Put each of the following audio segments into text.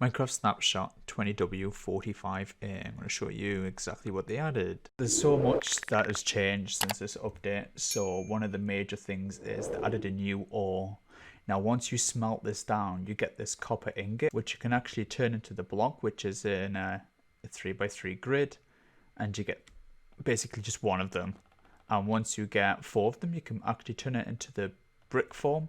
Minecraft Snapshot 20w45a. I'm going to show you exactly what they added. There's so much that has changed since this update. So one of the major things is they added a new ore. Now once you smelt this down, you get this copper ingot, which you can actually turn into the block, which is in a 3x3 grid, and you get basically just one of them. And once you get 4 of them, you can actually turn it into the brick form.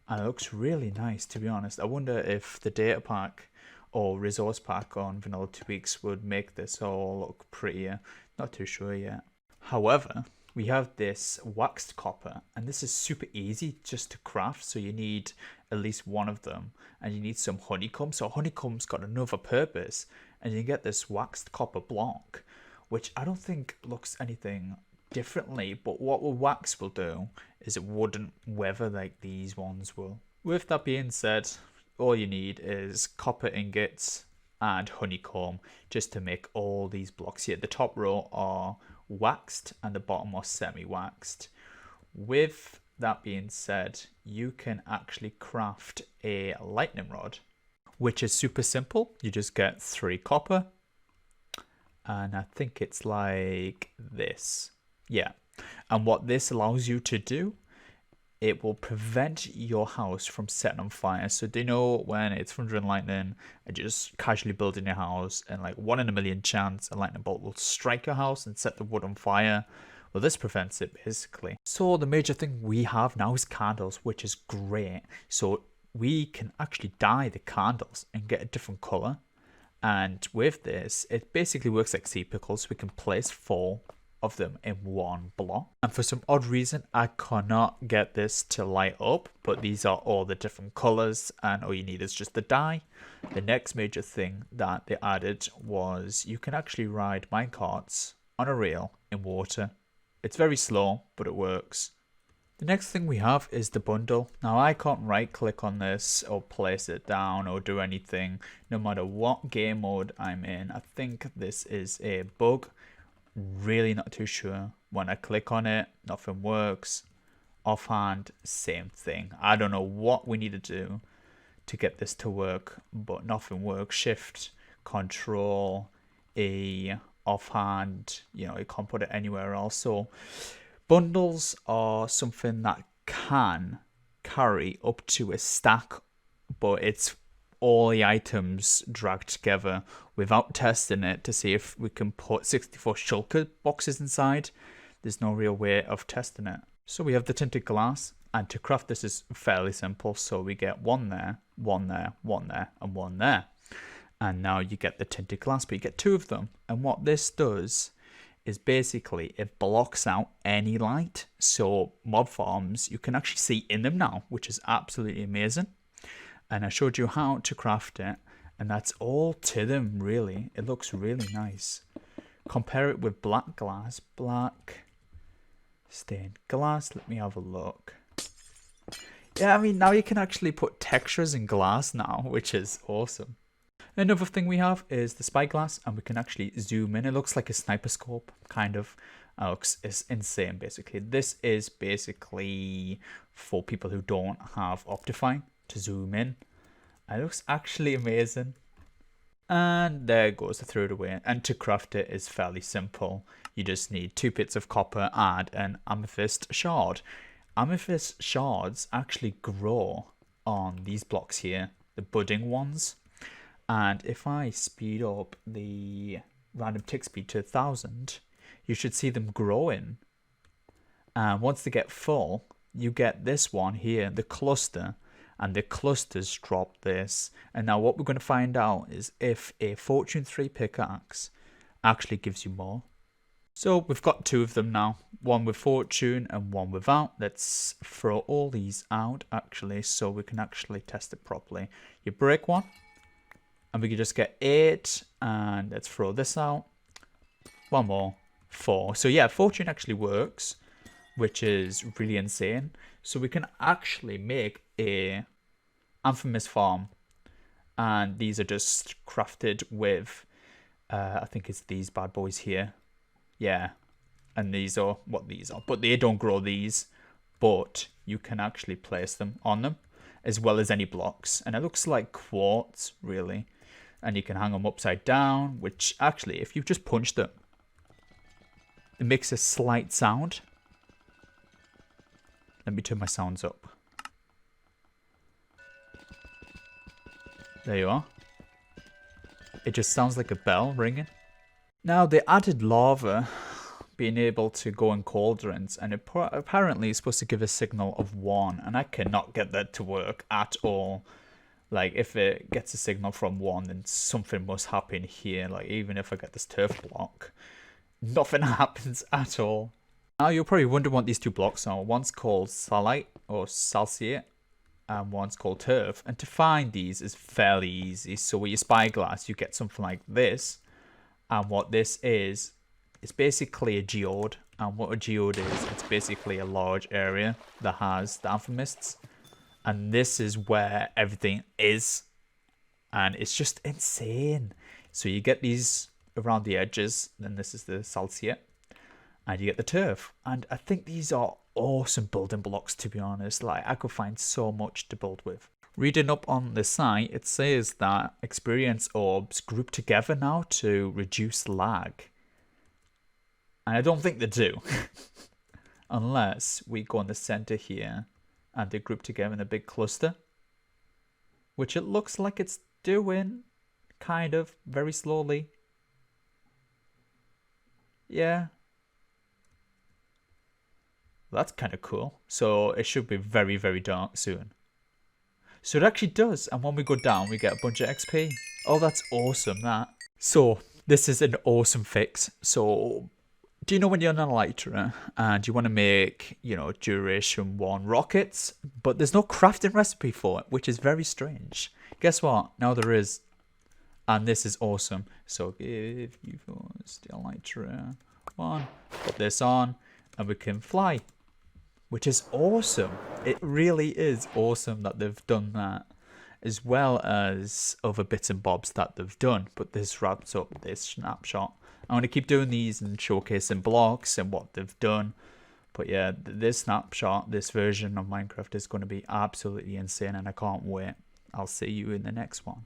And it looks really nice, to be honest. I wonder if the data pack or resource pack on Vanilla Tweaks would make this all look prettier. Not too sure yet. However, we have this waxed copper, and this is super easy just to craft. So you need at least one of them, and you need some honeycomb. So honeycomb's got another purpose, and you get this waxed copper block, which I don't think looks anything differently, but what the wax will do is it wouldn't weather like these ones will. With that being said, all you need is copper ingots and honeycomb just to make all these blocks here. The top row are waxed and the bottom are semi-waxed. With that being said, you can actually craft a lightning rod, which is super simple. You just get 3 copper, and I think it's like this. Yeah, and what this allows you to do, it will prevent your house from setting on fire. So do you know when it's thunder and lightning and just casually building your house, and like 1 in a million chance a lightning bolt will strike your house and set the wood on fire? Well, this prevents it basically. So the major thing we have now is candles, which is great. So we can actually dye the candles and get a different color. And with this, it basically works like sea pickles. We can place 4 of them in one block, and for some odd reason I cannot get this to light up, but these are all the different colors, and all you need is just the dye. The next major thing that they added was you can actually ride minecarts on a rail in water. It's very slow, but it works. The next thing we have is the bundle. Now I can't right click on this or place it down or do anything no matter what game mode I'm in. I think this is a bug. Really not too sure. When I click on it, nothing works. Offhand, same thing. I don't know what we need to do to get this to work, but nothing works. Shift, Control, E, offhand, you can't put it anywhere else. So bundles are something that can carry up to a stack, but it's all the items dragged together without testing it to see if we can put 64 shulker boxes inside. There's no real way of testing it. So we have the tinted glass, and to craft this is fairly simple. So we get 1 there, 1 there, 1 there, and 1 there. And now you get the tinted glass, but you get 2 of them. And what this does is basically it blocks out any light. So mob farms, you can actually see in them now, which is absolutely amazing. And I showed you how to craft it, and that's all to them really. It looks really nice. Compare it with black glass, black stained glass. Let me have a look. Yeah, I mean, now you can actually put textures in glass now, which is awesome. Another thing we have is the Spyglass, and we can actually zoom in. It looks like a sniper scope, kind of. It's insane, basically. This is basically for people who don't have Optifine to zoom in. It looks actually amazing. And there goes the third away. And to craft it is fairly simple. You just need 2 bits of copper and an amethyst shard. Amethyst shards actually grow on these blocks here, the budding ones. And if I speed up the random tick speed to 1000, you should see them growing. And once they get full, you get this one here, the cluster. And the clusters drop this. And now what we're going to find out is if a Fortune 3 pickaxe actually gives you more. So we've got 2 of them now. One with Fortune and one without. Let's throw all these out actually, so we can actually test it properly. You break one, and we can just get 8. And let's throw this out. One more, 4. So yeah, Fortune actually works, which is really insane. So we can actually make a infamous farm, and these are just crafted with I think it's these bad boys here. Yeah, and these are what these are, but they don't grow these, but you can actually place them on them as well as any blocks, and it looks like quartz really. And you can hang them upside down, which actually, if you just punch them, it makes a slight sound. Let me turn my sounds up. There you are. It just sounds like a bell ringing. Now, they added lava being able to go in cauldrons, and it apparently is supposed to give a signal of 1, and I cannot get that to work at all. Like, if it gets a signal from 1, then something must happen here. Like, even if I get this turf block, nothing happens at all. Now, you'll probably wonder what these two blocks are. One's called salite or salciate, and one's called turf. And to find these is fairly easy. So with your spyglass, you get something like this. And what this is, it's basically a geode. And what a geode is, it's basically a large area that has the amethysts. And this is where everything is. And it's just insane. So you get these around the edges. Then this is the salciate. And you get the turf. And I think these are awesome building blocks, to be honest. Like, I could find so much to build with. Reading up on the site, it says that experience orbs group together now to reduce lag. And I don't think they do. Unless we go in the center here and they group together in a big cluster. Which it looks like it's doing. Kind of. Very slowly. Yeah. That's kind of cool. So it should be very, very dark soon. So it actually does. And when we go down, we get a bunch of XP. Oh, that's awesome, that. So this is an awesome fix. So do you know when you're on an elytra and you want to make, you know, duration 1 rockets, but there's no crafting recipe for it, which is very strange. Guess what? Now there is. And this is awesome. So if you first the elytra 1, put this on, and we can fly. Which is awesome. It really is awesome that they've done that, as well as other bits and bobs that they've done. But this wraps up this snapshot. I want to keep doing these and showcasing blocks and what they've done. But yeah, this snapshot, this version of Minecraft is going to be absolutely insane, and I can't wait. I'll see you in the next one.